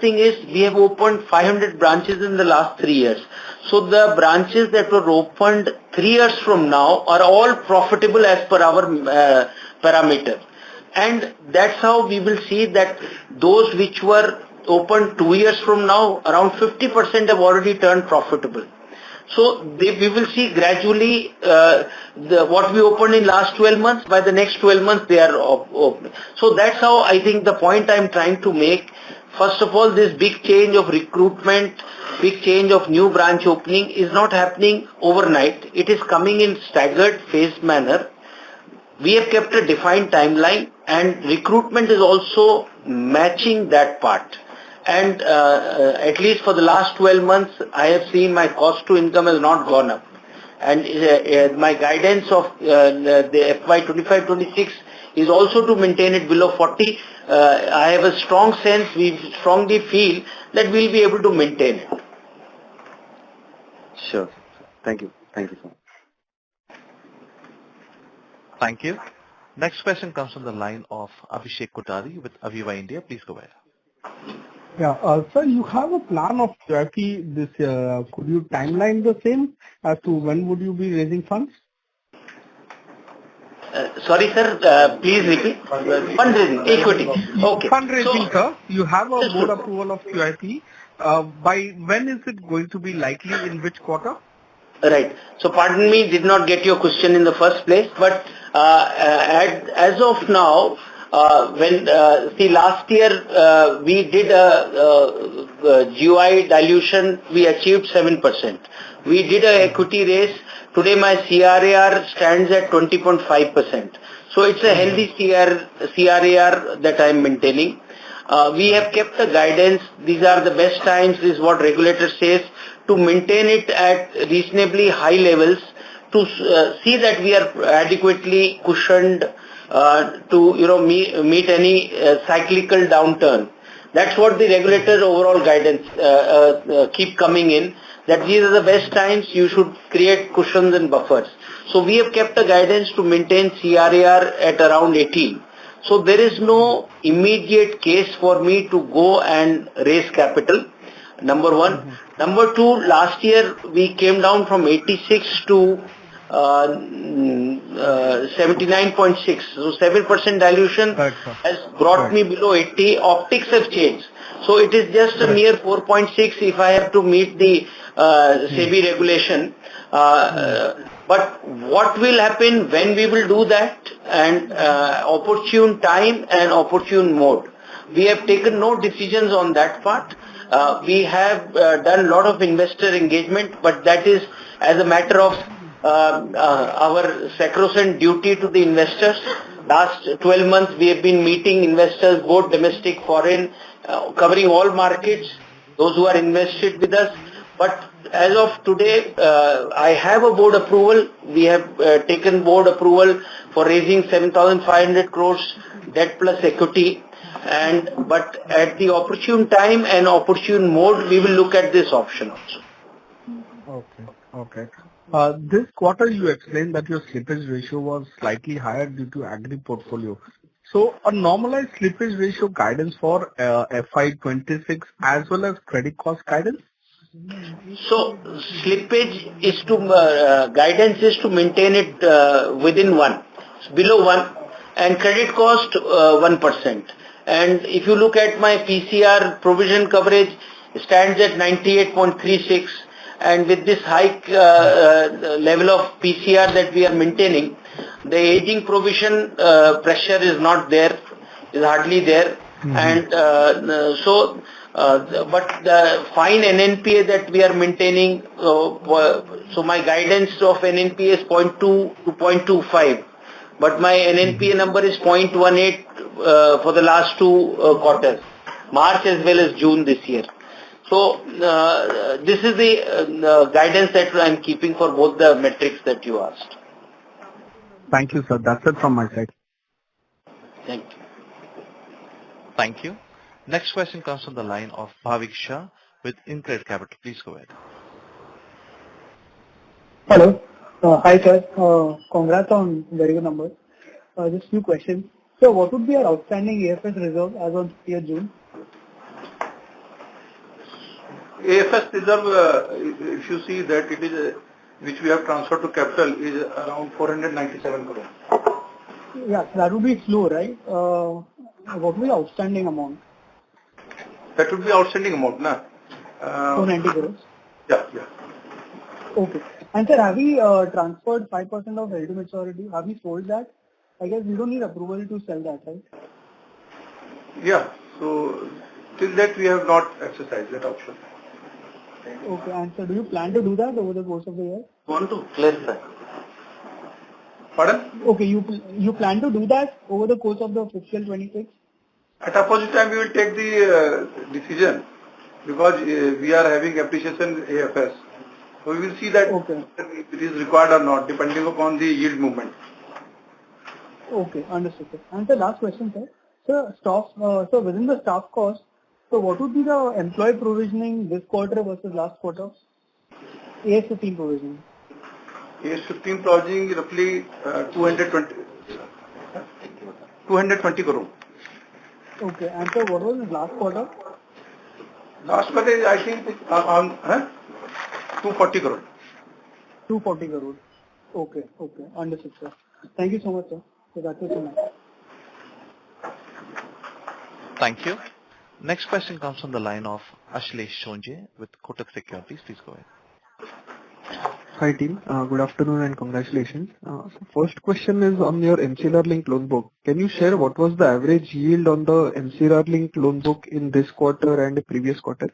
B: thing is we have opened 500 branches in the last 3 years. So the branches that were opened 3 years from now are all profitable as per our parameter. And that's how we will see that those which were opened 2 years from now, around 50% have already turned profitable. So we will see gradually what we opened in last 12 months, by the next 12 months they are open. So that's how I think the point I am trying to make. First of all, this big change of recruitment, big change of new branch opening is not happening overnight. It is coming in staggered phased manner. We have kept a defined timeline, and recruitment is also matching that part. And at least for the last 12 months, I have seen my cost to income has not gone up. And my guidance of the FY2025-26 is also to maintain it below 40. I have a strong sense, we strongly feel that we will be able to maintain it.
I: Sure. Thank you. Thank you, sir.
A: Thank you. Next question comes from the line of Abhishek Kothari with Aviva India. Please go ahead.
J: Yeah, sir, you have a plan of QIP this year. Could you timeline the same as to when would you be raising funds?
B: Sorry, sir, please repeat. Fundraising, equity. Okay.
J: Fundraising, sir. You have a board approval of QIP. By when is it going to be likely, in which quarter?
B: Right. So pardon me, did not get your question in the first place, but as of now, see last year we did a GOI dilution, we achieved 7%. We did a equity raise. Today my CRAR stands at 20.5%. So it's a healthy CRAR that I am maintaining. We have kept the guidance. These are the best times, is what regulator says, to maintain it at reasonably high levels, to see that we are adequately cushioned to meet any cyclical downturn. That's what the regulator overall guidance keep coming in, that these are the best times, you should create cushions and buffers. So we have kept a guidance to maintain CRAR at around 18. So there is no immediate case for me to go and raise capital, number one. Number two, last year we came down from 86 to 79.6. So 7% dilution has brought me below 80. Optics have changed. So it is just a mere 4.6 if I have to meet the SEBI regulation. But what will happen when we will do that, and opportune time and opportune mode. We have taken no decisions on that part. We have done a lot of investor engagement, but that is as a matter of our sacrosanct duty to the investors. Last 12 months we have been meeting investors, both domestic, foreign, covering all markets, those who are invested with us. But as of today, I have a board approval. We have taken board approval for raising 7,500 crores debt plus equity. But at the opportune time and opportune mode, we will look at this option also.
J: Okay. This quarter you explained that your slippage ratio was slightly higher due to agri portfolio. So a normalized slippage ratio guidance for FY26 as well as credit cost guidance?
B: So slippage is to guidance is to maintain it within 1, below 1, and credit cost 1%. And if you look at my PCR provision coverage, stands at 98.36, and with this high level of PCR that we are maintaining, the aging provision pressure is not there, is hardly there. And but the fine NNPA that we are maintaining, so my guidance of NNPA is 0.2 to 0.25, but my NNPA number is 0.18 for the last 2 quarters, March as well as June this year. So this is the guidance that I am keeping for both the metrics that you asked.
J: Thank you, sir. That's it from my side.
B: Thank you.
A: Thank you. Next question comes from the line of Bhavik Shah with InCred Capital. Please go ahead.
K: Hello. Hi, sir. Congrats on very good numbers. Just few questions. So what would be our outstanding AFS reserve as on 30th June?
D: AFS reserve, if you see that it is, which we have transferred to capital, is around 497 crore.
K: Yeah, that would be slow, right? What would be the outstanding amount?
D: That would be outstanding amount, na?
K: 490 crores?
D: Yeah.
K: Okay. And sir, have we transferred 5% of held to maturity? Have we sold that? I guess we don't need approval to sell that, right?
D: Yeah. So till that we have not exercised that option.
K: Okay. And so do you plan to do that over the course of the year?
B: Want to clarify?
D: Pardon?
K: Okay. You plan to do that over the course of the fiscal 26?
D: At opposite time we will take the decision, because we are having appreciation AFS. So we will see that if it is required or not, depending upon the yield movement.
K: Okay, understood, sir. And the last question, sir. So within the staff cost, so what would be the employee provisioning this quarter versus last quarter? AS15 provisioning.
D: AS15 provisioning roughly 220 crore.
K: Okay, and so what was the last quarter?
D: Last quarter I think 240 crore.
K: 240 crore. Okay, understood, sir. Thank you so much, sir. So that's it from my side.
A: Thank you. Next question comes from the line of Ashlesh Sonje with Kotak Securities. Please go ahead.
I: Hi team, good afternoon and congratulations. So first question is on your MCLR linked loan book. Can you share what was the average yield on the MCLR linked loan book in this quarter and the previous quarter?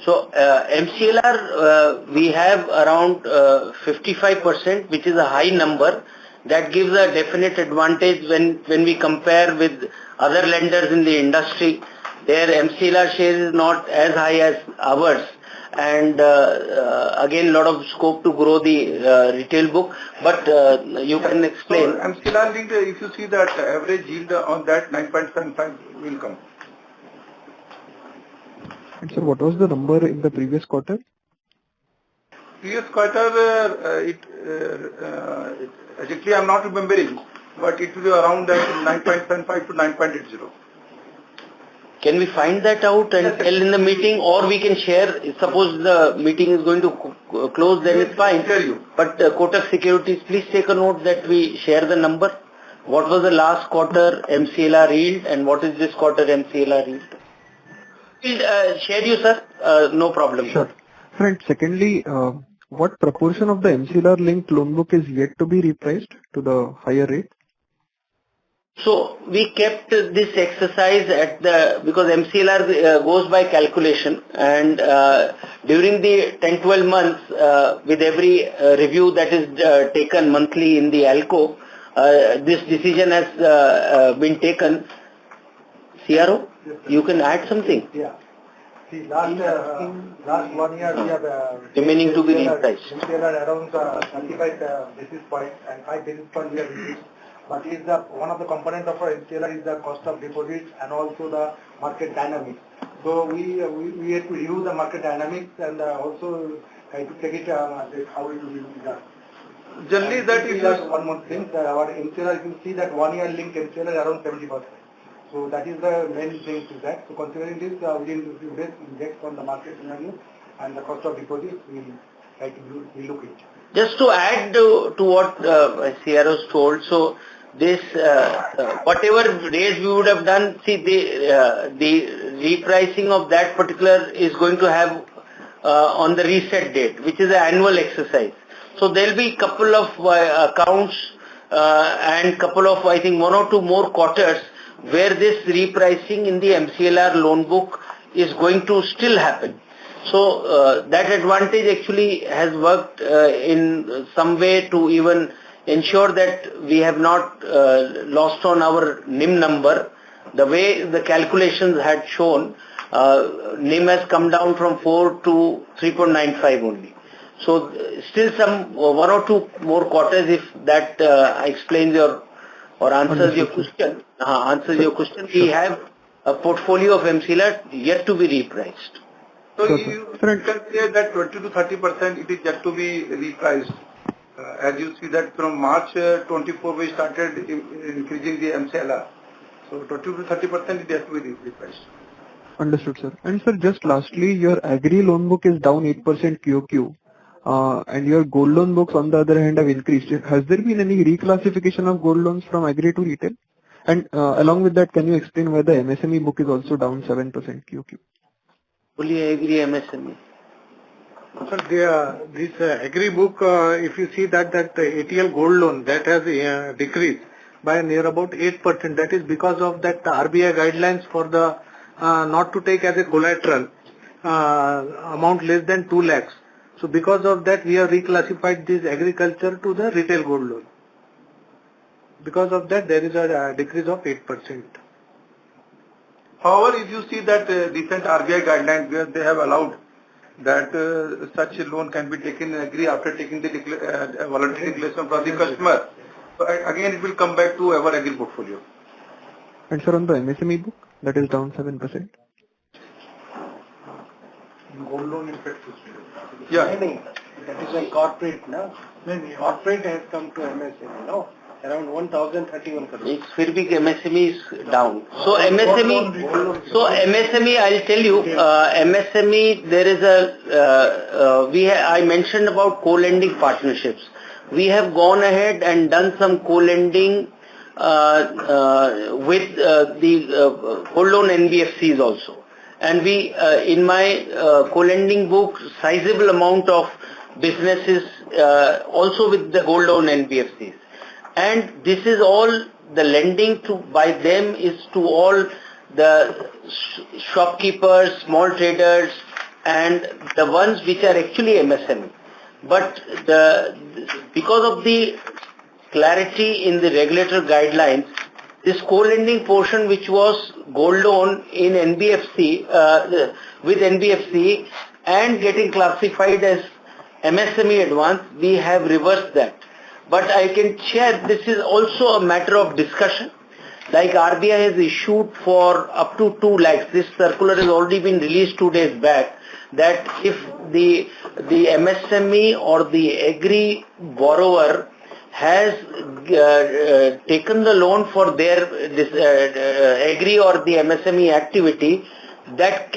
B: So MCLR, we have around 55%, which is a high number. That gives a definite advantage when we compare with other lenders in the industry. Their MCLR share is not as high as ours, and again, a lot of scope to grow the retail book. But you can explain.
D: So, MCLR linked, if you see that average yield on that 9.75 will come.
I: And sir, what was the number in the previous quarter?
D: Previous quarter, exactly I'm not remembering, but it will be around 9.75 to 9.80.
B: Can we find that out and tell in the meeting, or we can share? Suppose the meeting is going to close, then it's fine. But Kotak Securities, please take a note that we share the number. What was the last quarter MCLR yield and what is this quarter MCLR yield? We'll share you, sir. No problem.
I: Sure. Right. Secondly, what proportion of the MCLR linked loan book is yet to be repriced to the higher rate?
B: So we kept this exercise at because MCLR goes by calculation, and during the 10-12 months, with every review that is taken monthly in the ALCO, this decision has been taken. CRO, you can add something.
G: Yeah. See, last 1 year we have
B: remaining to be repriced.
G: MCLR around 35 basis points and 5 basis points we have reduced. But is one of the components of our MCLR is the cost of deposits and also the market dynamics. So we have to review the market dynamics and also try to take it how it will be done.
D: Generally, that is
G: one more thing. Our MCLR, you can see that 1 year linked MCLR around 70%. So that is the main thing to that. So considering this, we will index on the market scenario and the cost of deposits, we will try to look it.
B: Just to add to what CROs told, so this whatever raise we would have done, see the repricing of that particular is going to have on the reset date, which is an annual exercise. So there will be couple of accounts and couple of, I think, 1 or 2 more quarters where this repricing in the MCLR loan book is going to still happen. So that advantage actually has worked in some way to even ensure that we have not lost on our NIM number. The way the calculations had shown, NIM has come down from 4 to 3.95 only. So still some 1 or 2 more quarters, if that explains your or answers your question. We have a portfolio of MCLR yet to be repriced.
D: So you can say that 20 to 30% it is yet to be repriced. As you see that from March 24 we started increasing the MCLR. So 20 to 30% it has to be repriced.
I: Understood, sir. And sir, just lastly, your agri loan book is down 8% QOQ. And your gold loan books on the other hand have increased. Has there been any reclassification of gold loans from agri to retail? And along with that, can you explain why the MSME book is also down 7% QOQ?
B: Fully agree MSME.
G: Sir, this agri book, if you see that ATL gold loan, that has decreased by near about 8%. That is because of that RBI guidelines for the not to take as a collateral amount less than 2 lakhs. So because of that, we have reclassified this agriculture to the retail gold loan. Because of that, there is a decrease of 8%.
D: However, if you see that recent RBI guidelines where they have allowed that such a loan can be taken in agri after taking the voluntary declaration from the customer. So again, it will come back to our agri portfolio.
I: And sir, on the MSME book, that is down 7%.
G: Gold loan impact.
D: Yeah.
G: That is a corporate, no? Corporate has come to MSME, no? Around 1,031 crores.
B: It's फिर भी MSME is down. So MSME, I'll tell you, MSME there is I mentioned about co-lending partnerships. We have gone ahead and done some co-lending with the gold loan NBFCs also. And we, in my co-lending book, sizable amount of businesses also with the gold loan NBFCs. And this is all the lending to by them is to all the shopkeepers, small traders, and the ones which are actually MSME. But because of the clarity in the regulatory guidelines, this co-lending portion which was gold loan in NBFC, with NBFC and getting classified as MSME advance, we have reversed that. But I can share this is also a matter of discussion. Like RBI has issued for up to 2 lakhs. This circular has already been released 2 days back. That if the MSME or the agri borrower has taken the loan for their agri or the MSME activity, that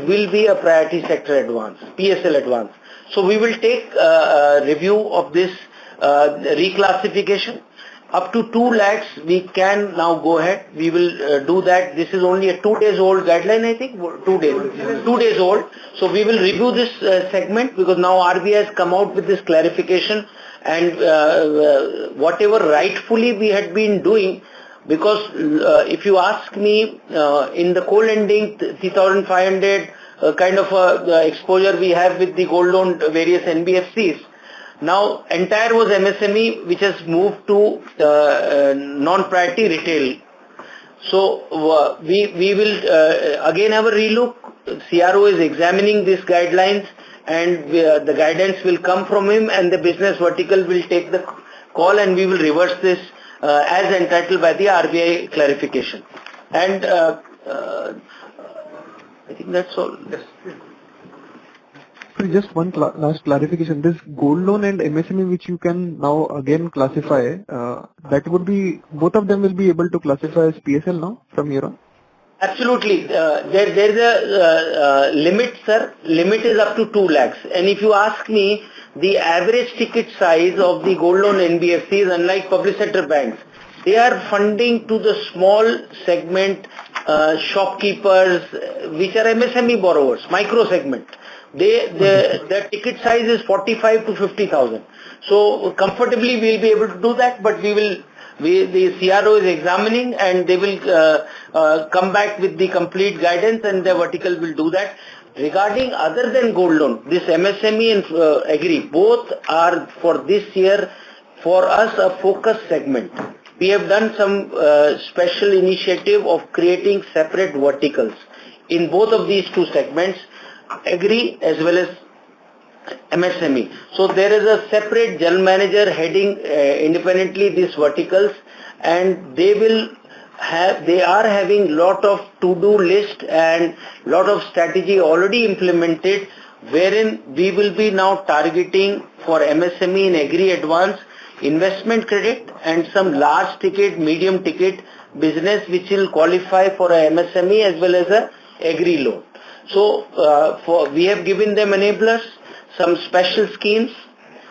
B: will be a priority sector advance, PSL advance. So we will take a review of this reclassification. Up to 2 lakhs, we can now go ahead. We will do that. This is only a 2 days old guideline, I think. 2 days. 2 days old. So we will review this segment because now RBI has come out with this clarification and whatever rightfully we had been doing, because if you ask me, in the co-lending 3,500 kind of exposure we have with the gold loan various NBFCs. Now, entire was MSME, which has moved to non-priority retail. So, we will again have a relook. CRO is examining these guidelines and the guidance will come from him and the business vertical will take the call and we will reverse this as entitled by the RBI clarification. And I think that's all. Yes.
I: So just one last clarification. This gold loan and MSME which you can now again classify, that would be, both of them will be able to classify as PSL now from here on?
B: Absolutely. There is a limit, sir. Limit is up to 2 lakhs. And if you ask me, the average ticket size of the gold loan NBFCs, unlike public sector banks, they are funding to the small segment shopkeepers, which are MSME borrowers, micro segment. Their ticket size is 45 to 50,000. So comfortably we will be able to do that, but the CRO is examining and they will come back with the complete guidance and the vertical will do that. Regarding other than gold loan, this MSME and agri, both are for this year for us a focus segment. We have done some special initiative of creating separate verticals in both of these two segments, agri as well as MSME. So there is a separate general manager heading independently these verticals, and they are having lot of to-do list and lot of strategy already implemented, wherein we will be now targeting for MSME in agri advance, investment credit and some large ticket, medium ticket business which will qualify for a MSME as well as a agri loan. So we have given them enablers, some special schemes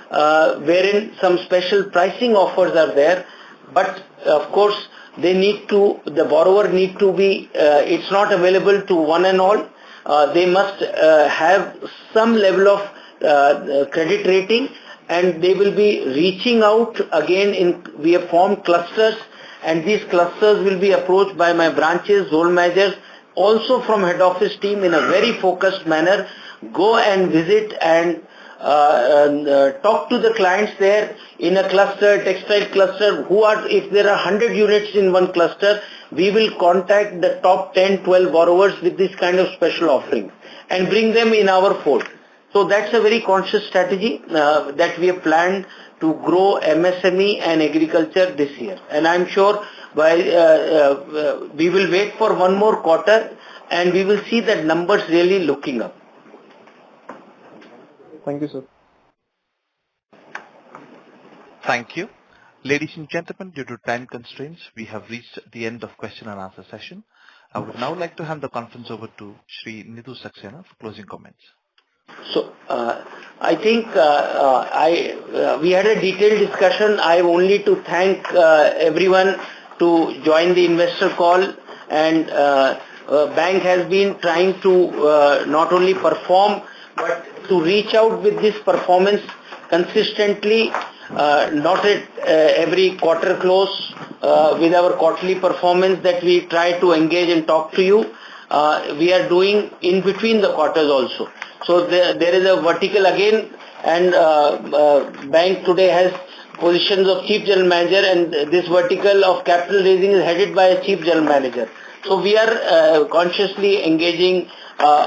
B: wherein some special pricing offers are there, but of course the borrower need to be, it's not available to one and all. They must have some level of credit rating, and they will be reaching out again. We have formed clusters, and these clusters will be approached by my branches, zone managers, also from head office team in a very focused manner. Go and visit and talk to the clients there in a cluster, textile cluster, if there are 100 units in one cluster, we will contact the top 10, 12 borrowers with this kind of special offering and bring them in our fold. So that's a very conscious strategy that we have planned to grow MSME and agriculture this year. And I'm sure we will wait for one more quarter and we will see that numbers really looking up.
I: Thank you, sir.
A: Thank you. Ladies and gentlemen, due to time constraints, we have reached the end of question and answer session. I would now like to hand the conference over to Shri Nidhu Saxena for closing comments.
B: So, I think we had a detailed discussion. I have only to thank everyone to join the investor call, and bank has been trying to not only perform but to reach out with this performance consistently, not at every quarter close with our quarterly performance that we try to engage and talk to you. We are doing in between the quarters also. So there is a vertical again, and bank today has positions of Chief General Manager, and this vertical of capital raising is headed by a Chief General Manager. So we are consciously engaging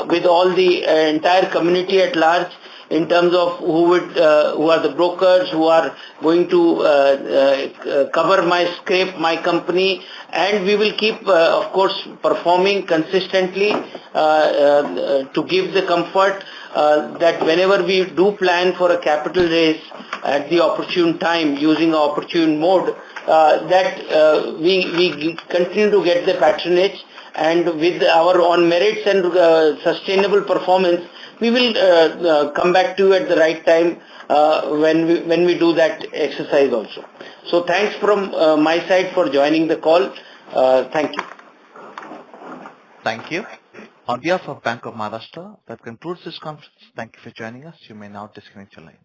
B: with all the entire community at large in terms of who are the brokers who are going to cover my scrape, my company, and we will keep, of course, performing consistently to give the comfort that whenever we do plan for a capital raise at the opportune time using an opportune mode, that we continue to get the patronage, and with our on merits and sustainable performance, we will come back to you at the right time when we do that exercise also. So thanks from my side for joining the call. Thank you.
A: Thank you. On behalf of Bank of Maharashtra, that concludes this conference. Thank you for joining us. You may now disconnect your line.